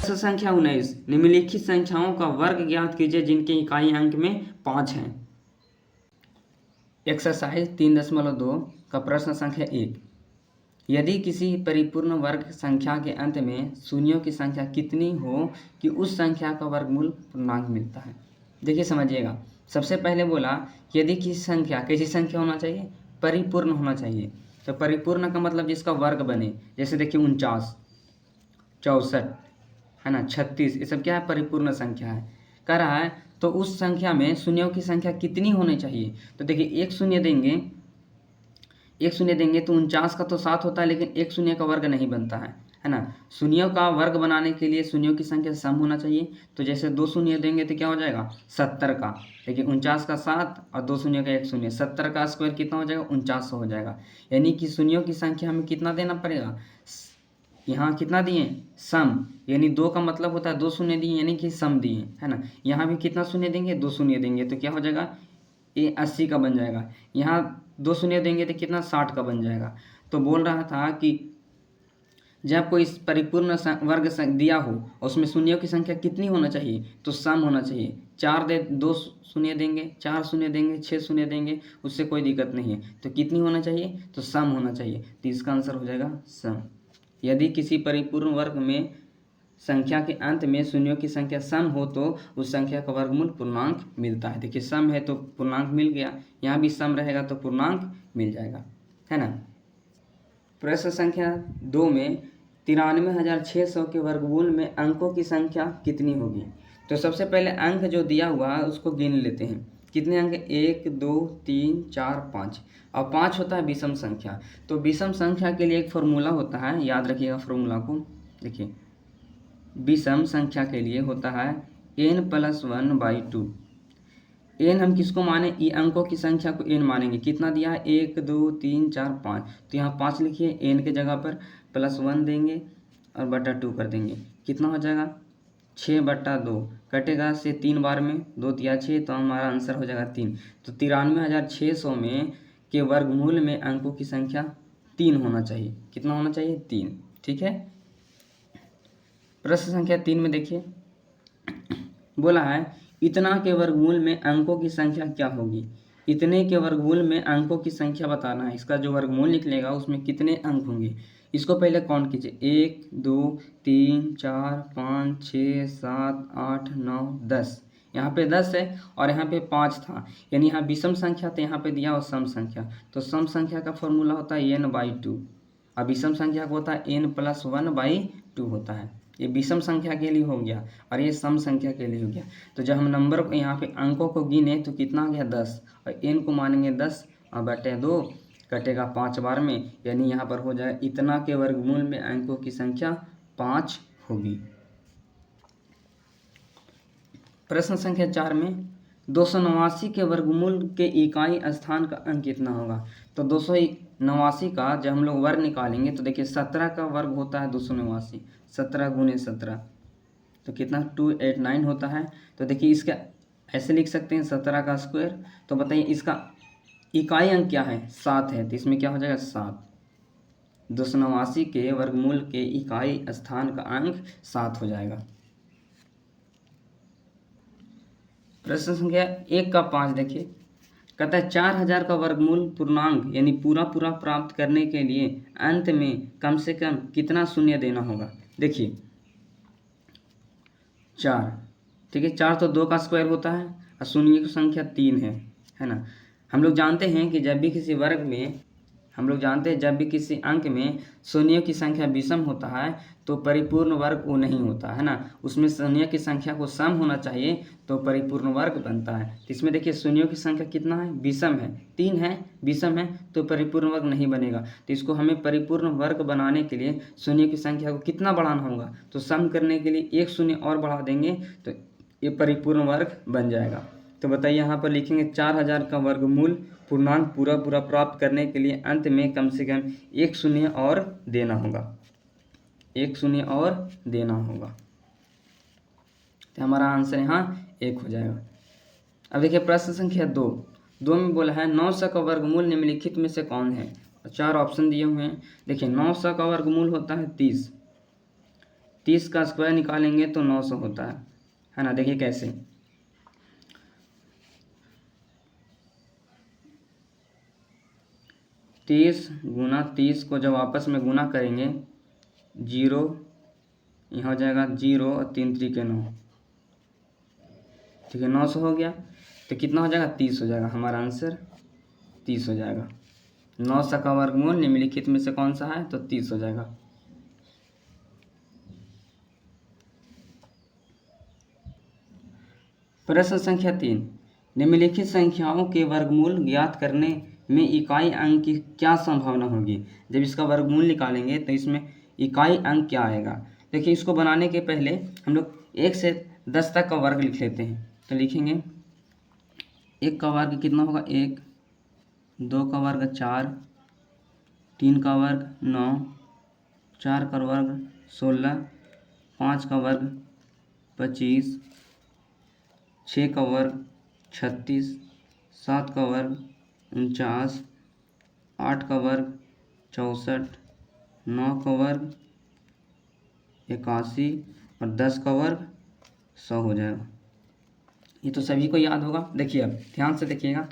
प्रश्न संख्या 19, निम्नलिखित संख्याओं का वर्ग ज्ञात कीजिए जिनके इकाई अंक में 5 हैं। एक्सरसाइज 3.2 का प्रश्न संख्या 1, यदि किसी परिपूर्ण वर्ग संख्या के अंत में शून्यों की संख्या कितनी हो कि उस संख्या का वर्गमूल पूर्णांक मिलता है। देखिए समझिएगा, सबसे पहले बोला यदि किसी संख्या कैसी संख्या होना चाहिए, परिपूर्ण होना चाहिए। तो परिपूर्ण का मतलब जिसका वर्ग बने, जैसे देखिए 49, 64 है ना, 36, ये सब क्या है, परिपूर्ण संख्या है। कह रहा है तो उस संख्या में शून्यों की संख्या कितनी होनी चाहिए। तो देखिए एक शून्य देंगे तो 49 का तो 7 होता है, लेकिन एक शून्य का वर्ग नहीं बनता है ना। शून्यों का वर्ग बनाने के लिए शून्यों की संख्या सम होना चाहिए। तो जैसे 2 शून्य देंगे तो क्या हो जाएगा, 70 का, देखिए 49 का 7 और 2 शून्य का 1 शून्य, 70 का स्क्वायर कितना हो जाएगा, 4900 हो जाएगा। यानी कि शून्यों की संख्या हमें कितना देना पड़ेगा, यहाँ कितना दिए, सम, यानी 2 का मतलब होता है 2 शून्य दिए यानी कि सम दिए, है ना। यहाँ भी कितना शून्य देंगे, 2 शून्य देंगे तो क्या हो जाएगा, ये 80 का बन जाएगा। यहाँ 2 शून्य देंगे तो कितना, 60 का बन जाएगा। तो बोल रहा था कि जब कोई परिपूर्ण वर्ग दिया हो उसमें शून्यों की संख्या कितनी होना चाहिए, तो सम होना चाहिए। 2 शून्य देंगे, 4 शून्य देंगे, 6 शून्य देंगे, उससे कोई दिक्कत नहीं है। तो कितनी होना चाहिए, तो सम होना चाहिए। तो इसका आंसर हो जाएगा सम। यदि किसी परिपूर्ण वर्ग में संख्या के अंत में शून्यों की संख्या सम हो तो उस संख्या का वर्गमूल पूर्णांक मिलता है। देखिए सम है तो पूर्णांक मिल गया, यहाँ भी सम रहेगा तो पूर्णांक मिल जाएगा, है ना। प्रश्न संख्या 2 में 93,600 के वर्गमूल में अंकों की संख्या कितनी होगी। तो सबसे पहले अंक जो दिया हुआ है उसको गिन लेते हैं। कितने अंक, 1 2 3 4 5, और 5 होता है विषम संख्या। तो विषम संख्या के लिए एक फॉर्मूला होता है, याद रखिएगा फॉर्मूला को। देखिए विषम संख्या के लिए होता है n+1/2। n हम किसको माने, ई अंकों की संख्या को n मानेंगे। कितना दिया है, 1 2 3 4 5, तो यहाँ 5 लिखिए, n के जगह पर +1 देंगे और बटा 2 कर देंगे। कितना हो जाएगा, 6/2, कटेगा से 3 बार में, 2 तिया 6, तो हमारा आंसर हो जाएगा 3। तो 93,600 में के वर्गमूल में अंकों की संख्या 3 होना चाहिए। कितना होना चाहिए, 3। ठीक है। प्रश्न संख्या 3 में देखिए बोला है इतना के वर्गमूल में अंकों की संख्या क्या होगी। इतने के वर्गमूल में अंकों की संख्या बताना है। इसका जो वर्गमूल निकलेगा उसमें कितने अंक होंगे, इसको पहले काउंट कीजिए। 1 2 3 4 5 6 7 8 9 10, यहाँ पे 10 है और यहाँ पे 5 था, यानी यहाँ विषम संख्या तो यहाँ पे दिया और सम संख्या। तो सम संख्या का फॉर्मूला होता है n/2 और विषम संख्या को होता है n+1/2 होता है। ये विषम संख्या के लिए हो गया और ये सम संख्या के लिए हो गया। तो जब हम नंबर को यहाँ पे अंकों को गिने तो कितना आ गया, 10, और n को मानेंगे 10 और बटे 2, कटेगा 5 बार में, यानी यहाँ पर हो जाए इतना के वर्गमूल में अंकों की संख्या 5 होगी। प्रश्न संख्या 4 में 289 के वर्गमूल के इकाई स्थान का अंक कितना होगा। तो 289 का जब हम लोग वर्ग निकालेंगे तो देखिए 17 का वर्ग होता है 289, 17 × 17 तो कितना, 289 होता है। तो देखिए इसका ऐसे लिख सकते हैं 17 का स्क्वायर। तो बताइए इसका इकाई अंक क्या है, 7 है, तो इसमें क्या हो जाएगा 7। 289 के वर्गमूल के इकाई स्थान का अंक 7 हो जाएगा। प्रश्न संख्या 1 का 5 देखिए, कहता है 4000 का वर्गमूल पूर्णांक यानी पूरा प्राप्त करने के लिए अंत में कम से कम कितना शून्य देना होगा। देखिए 4, ठीक है, 4 तो 2 का स्क्वायर होता है और शून्य की संख्या 3 है ना। हम लोग जानते हैं कि जब भी किसी वर्ग में जब भी किसी अंक में शून्यों की संख्या विषम होता है तो परिपूर्ण वर्ग वो नहीं होता है ना। उसमें शून्य की संख्या को सम होना चाहिए तो परिपूर्ण वर्ग बनता है। तो इसमें देखिए शून्यों की संख्या कितना है, विषम है, 3 है, विषम है, तो परिपूर्ण वर्ग नहीं बनेगा। तो इसको हमें परिपूर्ण वर्ग बनाने के लिए शून्य की संख्या को कितना बढ़ाना होगा, तो सम करने के लिए 1 शून्य और बढ़ा देंगे तो ये परिपूर्ण वर्ग बन जाएगा। तो बताइए यहाँ पर लिखेंगे 4000 का वर्गमूल पूर्णांक पूरा प्राप्त करने के लिए अंत में कम से कम 1 शून्य और देना होगा, 1 शून्य और देना होगा। तो हमारा आंसर यहाँ 1 हो जाएगा। अब देखिए प्रश्न संख्या 2 में बोला है 900 का वर्गमूल निम्नलिखित में से कौन है। 4 ऑप्शन दिए हुए हैं। देखिए 900 का वर्गमूल होता है 30, 30 का स्क्वायर निकालेंगे तो 900 होता है ना। देखिए कैसे, 30 गुना 30 को जब आपस में गुना करेंगे, 0 यहाँ हो जाएगा 0 और 3 3 के 9, ठीक है 900 हो गया। तो कितना हो जाएगा, 30 हो जाएगा। हमारा आंसर 30 हो जाएगा। 900 का वर्गमूल निम्नलिखित में से कौन सा है, तो 30 हो जाएगा। प्रश्न संख्या 3, निम्नलिखित संख्याओं के वर्गमूल ज्ञात करने में इकाई अंक की क्या संभावना होगी। जब इसका वर्गमूल निकालेंगे तो इसमें इकाई अंक क्या आएगा। देखिए इसको बनाने के पहले हम लोग 1 से 10 तक का वर्ग लिख लेते हैं। तो लिखेंगे 1 का वर्ग कितना होगा, 1, 2 का वर्ग 4, 3 का वर्ग 9, 4 का वर्ग 16, 5 का वर्ग 25, 6 का वर्ग 36, 7 का वर्ग 49, 8 का वर्ग 64, 9 का वर्ग 81 और 10 का वर्ग 100 हो जाएगा। ये तो सभी को याद होगा। देखिए अब ध्यान से देखिएगा,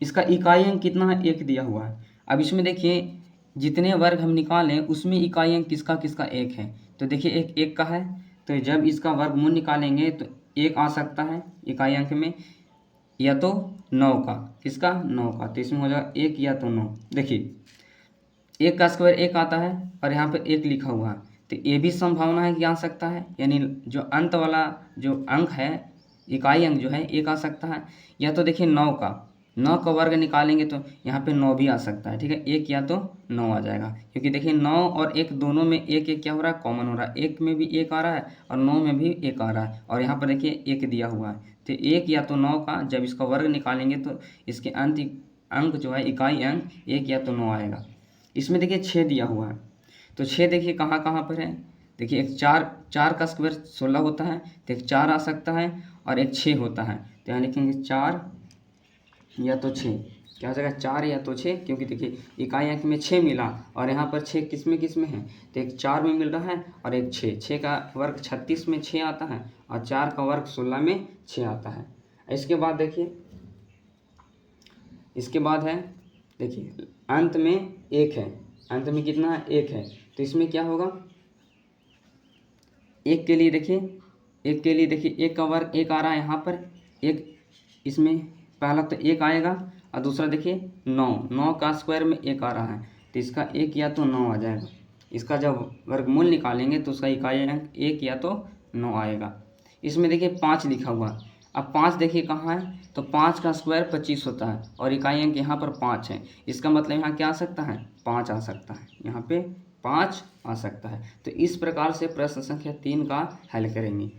इसका इकाई अंक कितना है, 1 दिया हुआ है। अब इसमें देखिए जितने वर्ग हम निकालें उसमें इकाई अंक किसका किसका 1 है। तो देखिए 1 का है, तो जब इसका वर्गमूल निकालेंगे तो 1 आ सकता है इकाई अंक में, या तो 9 का, किसका 9 का। तो इसमें हो जाएगा 1 या तो 9। देखिए 1 का स्क्वायर 1 आता है और यहाँ पर 1 लिखा हुआ है, तो ये भी संभावना है कि आ सकता है, यानी जो अंत वाला जो अंक है, इकाई अंक जो है 1 आ सकता है। या तो देखिए 9 का वर्ग निकालेंगे तो यहाँ पे 9 भी आ सकता है, ठीक है 1 या तो 9 आ जाएगा। क्योंकि देखिए 9 और 1 दोनों में 1 1 क्या हो रहा है, कॉमन हो रहा है। 1 में भी 1 आ रहा है और 9 में भी 1 आ रहा है, और यहाँ पर देखिए 1 दिया हुआ है। तो 1 या तो 9 का जब इसका वर्ग निकालेंगे तो इसके अंक जो है इकाई अंक 1 या तो 9 आएगा। इसमें देखिए 6 दिया हुआ है, तो 6 देखिए कहाँ कहाँ पर है। देखिए एक 4 का स्क्वायर 16 होता है, तो एक 4 आ सकता है और एक 6 होता है। तो यहाँ लिखेंगे 4 या तो 6, क्या हो जाएगा 4 या तो 6, क्योंकि देखिए इकाई अंक में 6 मिला और यहाँ पर 6 किस में है, तो एक 4 में मिल रहा है और एक 6 का वर्ग 36 में 6 आता है और 4 का वर्ग 16 में 6 आता है। इसके बाद देखिए, इसके बाद है देखिए अंत में 1 है, अंत में कितना है 1 है, तो इसमें क्या होगा, 1 के लिए देखिए 1 का वर्ग 1 आ रहा है यहाँ पर, एक इसमें पहला तो 1 आएगा और दूसरा देखिए 9 का स्क्वायर में 1 आ रहा है, तो इसका 1 या तो 9 आ जाएगा। इसका जब वर्गमूल निकालेंगे तो उसका इकाई अंक 1 या तो 9 आएगा। इसमें देखिए 5 लिखा हुआ है। अब 5 देखिए कहाँ है, तो 5 का स्क्वायर 25 होता है और इकाई अंक यहाँ पर 5 है। इसका मतलब यहाँ क्या आ सकता है, 5 आ सकता है, यहाँ पे 5 आ सकता है। तो इस प्रकार से प्रश्न संख्या 3 का हल करेंगे।